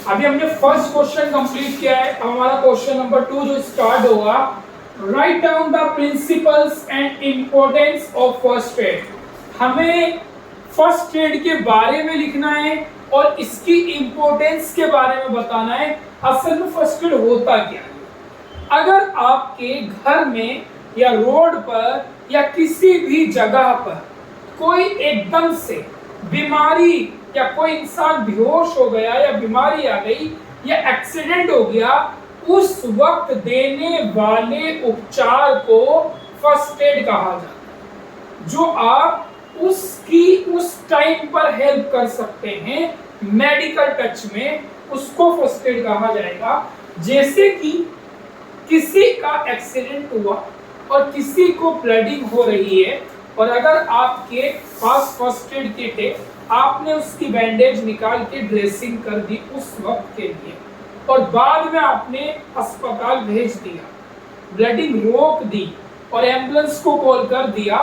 अभी हमने first question complete किया है। हमारा क्वेश्चन नंबर 2 जो स्टार्ट होगा, write down the principles and importance of first add. हमें फर्स्ट एड के बारे में लिखना है और इसकी इंपॉर्टेंस के बारे में बताना है। असल में फर्स्ट एड होता क्या है। अगर आपके घर में या रोड पर या किसी भी जगह पर कोई एकदम से बीमारी या कोई इंसान बेहोश हो गया या बीमारी आ गई या एक्सीडेंट हो गया, उस वक्त देने वाले उपचार को फर्स्ट एड कहा जाता है। जो आप उसकी उस टाइम पर हेल्प कर सकते हैं मेडिकल टच में, उसको फर्स्ट एड कहा जाएगा। जैसे कि किसी का एक्सीडेंट हुआ और किसी को ब्लीडिंग हो रही है और अगर आपके पास फर्स्ट एड किट है, आपने उसकी बैंडेज निकाल के ड्रेसिंग कर दी उस वक्त के लिए और बाद में आपने अस्पताल भेज दिया, ब्लीडिंग रोक दी और एम्बुलेंस को कॉल कर दिया,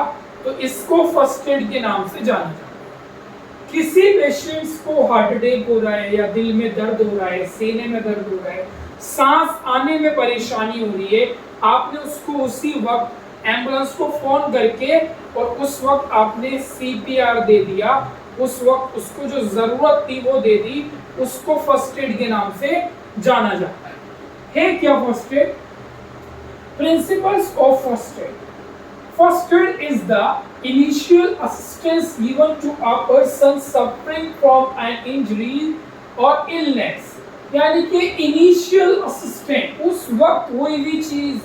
तो इसको फर्स्ट एड के नाम से जाना जाता है। किसी पेशेंट्स को हार्ट अटैक हो रहा है या दिल में दर्द हो रहा है, सीने में दर्द हो रहा है, सांस आने में परेशानी हो रही है, आपने उसको उसी वक्त एम्बुलेंस को फोन करके और उस वक्त आपने सीपीआर दे दिया, उस वक्त उसको जो जरूरत थी वो दे दी, उसको फर्स्ट एड के नाम से जाना जाता है क्या first aid? Principles of first aid. First aid is the initial assistance given to a person suffering from an injury और इलनेस। यानी कि इनिशियल असिस्टेंट उस वक्त हुई हुई चीज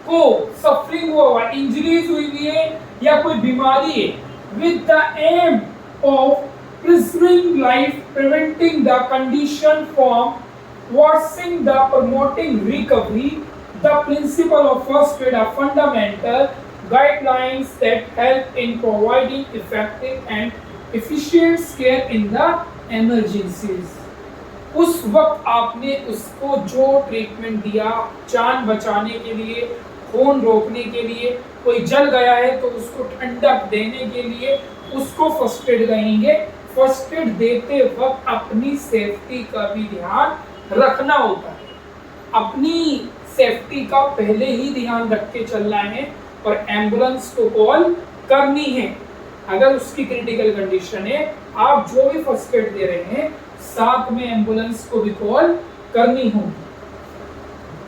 को, सफरिंग हुआ, इंजरीज हुई हुई है या कोई बीमारी है, with the aim of preserving life, preventing the condition from worsening, the promoting recovery. The principle of first aid are fundamental guidelines that help in providing effective and efficient care in the emergencies. उस वक्त आपने उसको जो treatment दिया जान बचाने के लिए, खून रोकने के लिए, कोई जल गया है तो उसको ठंडक देने के लिए, उसको फर्स्ट एड कहेंगे। फर्स्ट एड देते वक्त अपनी सेफ्टी का भी ध्यान रखना होता है। अपनी सेफ्टी का पहले ही ध्यान रख के चलना है और एम्बुलेंस को कॉल करनी है। अगर उसकी क्रिटिकल कंडीशन है, आप जो भी फर्स्ट एड दे रहे हैं साथ में एम्बुलेंस को भी कॉल करनी होगी।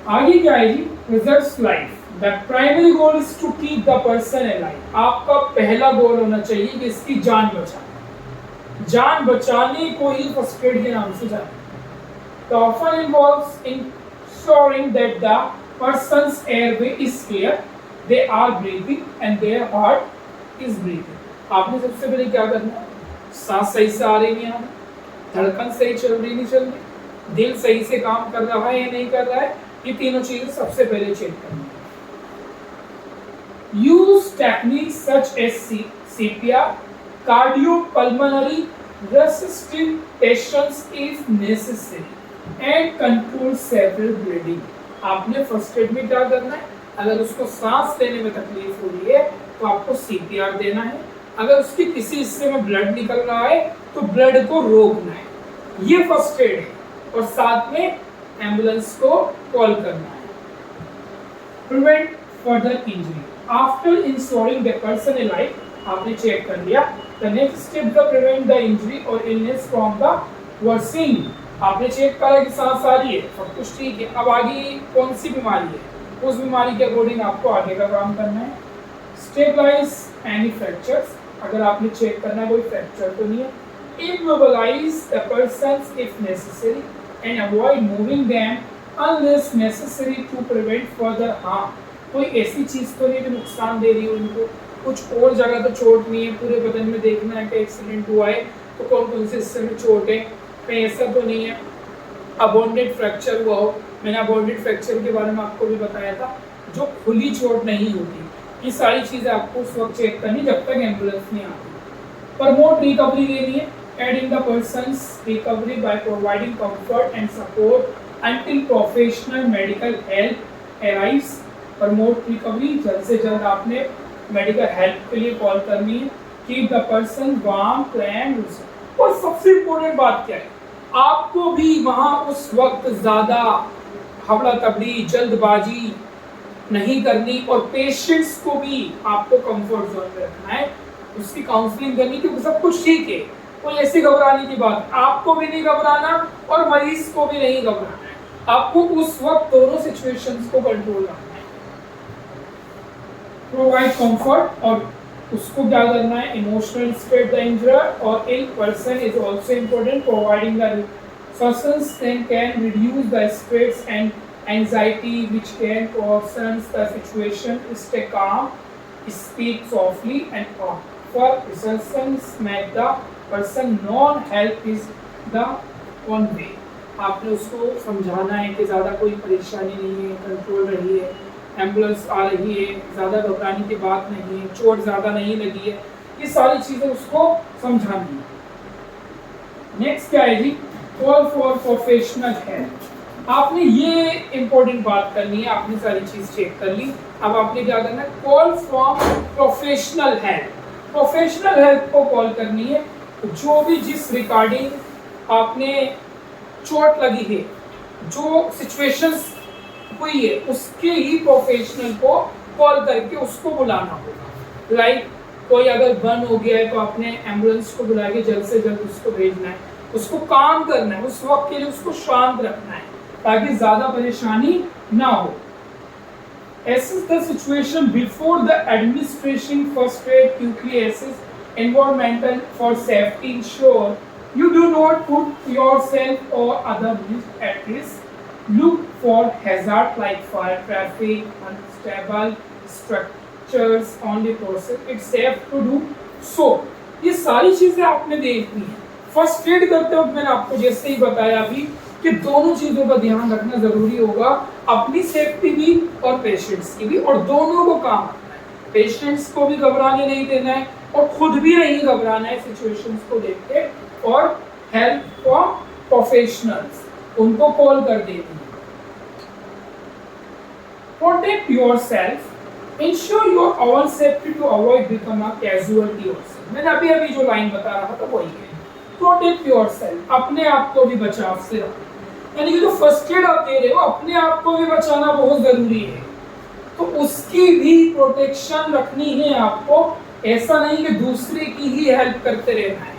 आगे क्या है जी? Reserves life. The primary goal is to keep the person alive. आपका पहला गोल होना चाहिए कि इसकी जान बचाना। जान बचाने को ही फर्स्ट एड के नाम से जाना। The often involves ensuring that the person's airway is clear, they are breathing and their heart is breathing. आपने सबसे पहले क्या करना है? सांस सही से आ रही नहीं आ रही, धड़कन सही चल रही नहीं चल रही, दिल सही से काम कर रहा है या नहीं कर रहा है, ये तीनों चीजें सबसे पहले चेक करनी है। Use techniques such as CPR, cardiopulmonary resuscitation if necessary, and control severe bleeding. आपने फर्स्ट एड में क्या करना है? अगर उसको सांस लेने में तकलीफ हो रही है तो आपको सीपीआर देना है। अगर उसके किसी हिस्से में ब्लड निकल रहा है तो ब्लड को रोकना है, ये फर्स्ट एड है। और साथ में एम्बुलेंस को कॉल करना है। Prevent further injury. After ensuring the person alive, आपने चेक कर लिया। The next step to prevent the injury or illness from the worsening. आपने चेक करा कि सांस आ रही है, सब कुछ ठीक है। अब आगे कौन सी बीमारी है, उस बीमारी के अकॉर्डिंग आपको आगे का काम करना है। Stabilize any fractures. अगर आपने चेक करना है कोई फ्रैक्चर तो नहीं है। Immobilize the persons if necessary and avoid moving them unless necessary to prevent further harm. कोई ऐसी चीज तो नहीं जो नुकसान दे रही है उनको, कुछ और जगह तो चोट नहीं है, पूरे बदन में देखना है कि एक्सीडेंट हुआ है तो कौन कौन से हिस्से में चोट है, कहीं ऐसा तो नहीं है अबॉन्डेड फ्रैक्चर हुआ हो। मैंने अबॉन्डेड फ्रैक्चर के बारे में आपको भी बताया था, जो खुली चोट नहीं होती। ये सारी चीज़ें आपको उस वक्त चेक करनी जब तक एम्बुलेंस नहीं आती। प्रमोट रिकवरी के लिए adding the persons recovery by providing comfort and support until professional medical help arrives. Promote recovery, जल्द से जल्द आपने मेडिकल हेल्प के लिए कॉल करनी है। Keep the person warm, calm. और सबसे इम्पोर्टेंट बात क्या है, आपको भी वहां उस वक्त ज्यादा हबड़ा तबड़ी जल्दबाजी नहीं करनी और पेशेंट्स को भी आपको कंफर्ट जोन में रखना है, उसकी काउंसलिंग करनी क्योंकि सब कुछ ठीक है, कोई ऐसी घबराने की बात, आपको भी नहीं घबराना और मरीज को भी नहीं घबराना है, आपको उस वक्त दोनों सिचुएशंस को कंट्रोल रखना है। प्रोवाइड कंफर्ट और उसको क्या करना है, इमोशनल स्टेट द इंजर्ड और ill person is also important, providing the substance then can reduce the stress and anxiety which can worsen the situation. Stay calm, speak softly and calm. For resistance make the person known help is the one way. आपने उसको समझाना है कि ज़्यादा कोई परेशानी नहीं है, कंट्रोल रही है, एम्बुलेंस आ रही है, ज़्यादा घबराने की बात नहीं है, चोट ज़्यादा नहीं लगी है, ये सारी चीज़ें उसको समझानी है। नेक्स्ट क्या है जी, कॉल फॉर प्रोफेशनल हेल्प। आपने ये इंपॉर्टेंट बात करनी है, आपने सारी चीज चेक कर ली, अब आपने क्या करना है, call for professional help. Professional help को कॉल करनी है, जो भी जिस रिगार्डिंग आपने चोट लगी है, जो सिचुएशंस हुई है, उसके ही प्रोफेशनल को कॉल करके उसको बुलाना होगा। लाइक कोई अगर बर्न हो गया है तो आपने एम्बुलेंस को बुला के जल्द से जल्द उसको भेजना है, उसको काम करना है, उस वक्त के लिए उसको शांत रखना है ताकि ज्यादा परेशानी ना हो। Assess the situation before the administration first aid, quickly assess environmental for safety, ensure you do not put yourself or others at risk. Look for hazard like fire, traffic, unstable structures on the process. It's safe to do so. ये सारी चीजें आपने देखनी है। First add करते वक्त मैंने आपको जैसे ही बताया अभी कि दोनों चीजों का ध्यान रखना जरूरी होगा, अपनी सेफ्टी भी और पेशेंट्स की भी, और दोनों को काम रखना है। पेशेंट्स को भी घबराने नहीं देना है और खुद भी नहीं घबराना है सिचुएशंस को देख के, और हेल्प फ्रॉम प्रोफेशनल्स उनको कॉल कर देनी है। Protect yourself, ensure your own safety to avoid become a casualty also. मैंने अभी अभी जो लाइन बता रहा था वही है, प्रोटेक्ट योरसेल्फ, अपने आप को भी बचाव से रखो। यानी कि जो फर्स्ट एड आप दे रहे हो, अपने आप को भी बचाना बहुत जरूरी है, तो उसकी भी प्रोटेक्शन रखनी है आपको। ऐसा नहीं कि दूसरे की ही हेल्प करते रहना है,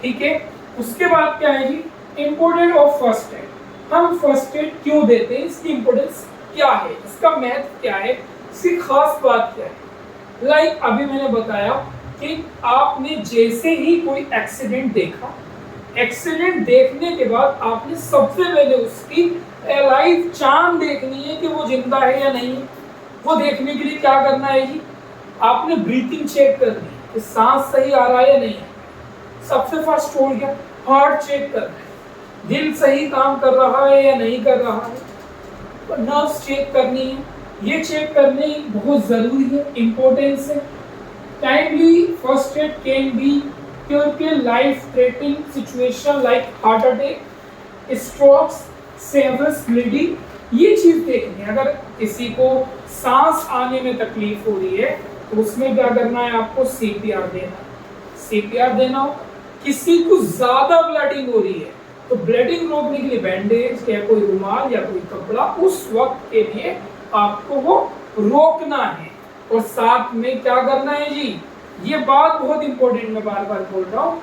ठीक है। उसके बाद क्या है जी, इम्पोर्टेंट ऑफ फर्स्ट एड। हम फर्स्ट एड क्यों देते हैं, इसकी इम्पोर्टेंस क्या है, इसका महत्व क्या है, इसकी खास बात क्या है। लाइक अभी मैंने बताया कि आपने जैसे ही कोई एक्सीडेंट देखा, एक्सीडेंट देखने के बाद आपने सबसे पहले उसकी लाइफ चार्म देखनी है कि वो जिंदा है या नहीं। वो देखने के लिए क्या करना है जी, आपने ब्रीथिंग चेक करनी है कि सांस सही आ रहा है या नहीं, सबसे फर्स्ट हो गया। हार्ट चेक करना है, दिल सही काम कर रहा है या नहीं कर रहा है, नर्व्स चेक करनी है, ये चेक करने बहुत जरूरी है, इम्पोर्टेंस है। Timely first aid can be क्योंकि life threatening situation like heart attack, strokes, severe bleeding, ये चीज देखनी है। अगर किसी को सांस आने में तकलीफ हो रही है तो उसमें क्या करना है, आपको सीपीआर देना, सीपीआर देना हो। किसी को ज्यादा ब्लीडिंग हो रही है तो ब्लीडिंग रोकने के लिए बैंडेज या कोई रुमाल या कोई कपड़ा उस वक्त के लिए आपको वो रोकना है। और साथ में क्या करना है जी, ये बात बहुत इंपॉर्टेंट, मैं बार बार बोल रहा हूँ,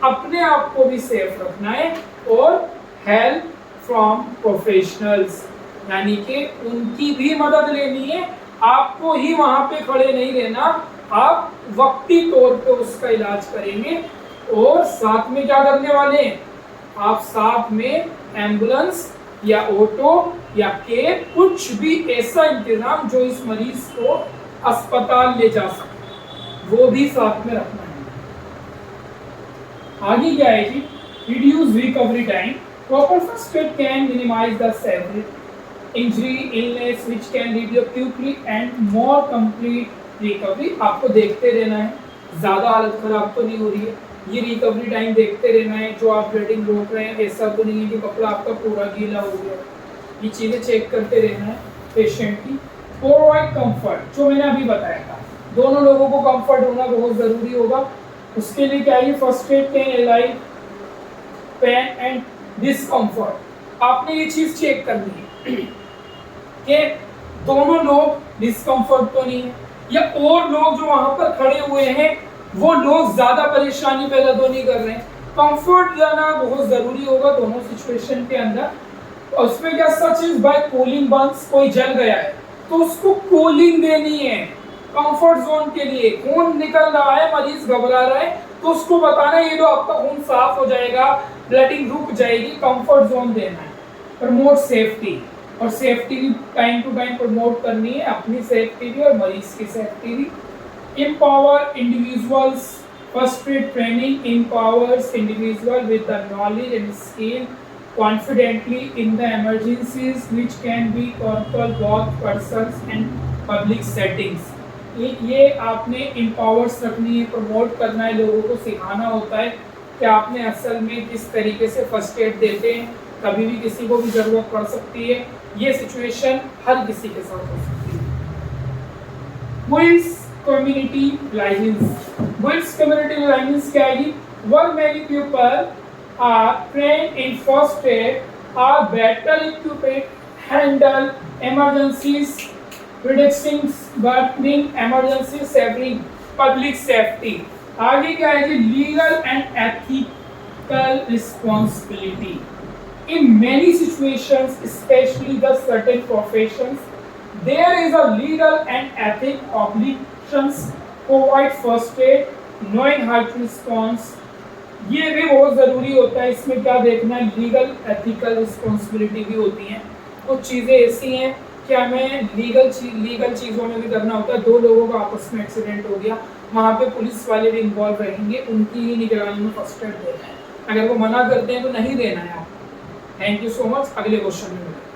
अपने आप को भी सेफ रखना है और हेल्प फ्रॉम प्रोफेशनल्स, यानी कि उनकी भी मदद लेनी है। आपको ही वहां पे खड़े नहीं रहना, आप वक्ती तौर पे उसका इलाज करेंगे। और साथ में क्या करने वाले हैं, आप साथ में एम्बुलेंस या ऑटो या कैब, कुछ भी ऐसा इंतजाम जो इस मरीज को अस्पताल ले जा सके, वो भी साथ में रखना है। आगे क्या है जी, reduce recovery time. Proper first aid can minimize the severity injury illness which can lead to quickly and more complete recovery. आपको देखते रहना है, ज्यादा हालत खराब तो नहीं हो रही है, ये रिकवरी टाइम देखते रहना है। जो आप ब्लीडिंग रोक रहे हैं, ऐसा तो नहीं है कि कपड़ा आपका पूरा गीला हो गया, ये चीजें चेक करते रहना है पेशेंट की। प्रोवाइड कंफर्ट, जो मैंने अभी बताया था, दोनों लोगों को कंफर्ट होना बहुत जरूरी होगा। उसके लिए क्या है, first aid can alleviate pain and discomfort. आपने ये चीज चेक करनी है कि दोनों लोग डिस्कम्फर्ट तो नहीं है, या और लोग जो वहां पर खड़े हुए हैं वो लोग ज्यादा परेशानी पैदा तो नहीं कर रहे हैं। कंफर्ट जाना बहुत जरूरी होगा दोनों सिचुएशन के अंदर। और उसमें क्या सच इज बाय कूलिंग बंस, कोई जल गया है तो उसको कूलिंग देनी है। कंफर्ट जोन के लिए खून निकल रहा है, मरीज घबरा रहा है, तो उसको बताना है ये लो आपका खून साफ हो जाएगा, ब्लडिंग रुक जाएगी, कंफर्ट जोन देना है। प्रमोट सेफ्टी, और सेफ्टी भी टाइम टू टाइम प्रमोट करनी है, अपनी सेफ्टी भी और मरीज की सेफ्टी भी। Empower individuals, first aid training empowers individual with the knowledge and skill confidently in the emergencies which can be conquer both persons and public settings। ये आपने empowers रखनी है, प्रमोट करना है, लोगों को सिखाना होता है कि आपने असल में किस तरीके से फर्स्ट एड देते हैं, कभी भी किसी को भी ज़रूरत पड़ सकती है, ये सिचुएशन हर किसी के साथ हो सकती है। Bulls community license, bulls community license क्या है? Where many people are trained in first aid, are better equipped, handle emergencies, reducing burning, emergency saving, public safety। आगे क्या है जी? Legal and ethical responsibility. In many situations, especially the certain professions, there is a legal and ethical obligations provide first aid, knowing how to respond। ये भी बहुत ज़रूरी होता है। इसमें क्या देखना है? लीगल एथिकल रिस्पॉन्सिबिलिटी भी होती हैं। कुछ चीज़ें ऐसी हैं कि हमें लीगल चीज़ों में भी करना होता है। दो लोगों का आपस में एक्सीडेंट हो गया, वहाँ पे पुलिस वाले भी इन्वॉल्व रहेंगे, उनकी ही निगरानी में फर्स्ट एड देना है। अगर वो मना करते हैं तो नहीं देना है आप। Thank you so much. अगले क्वेश्चन में मिलेंगे।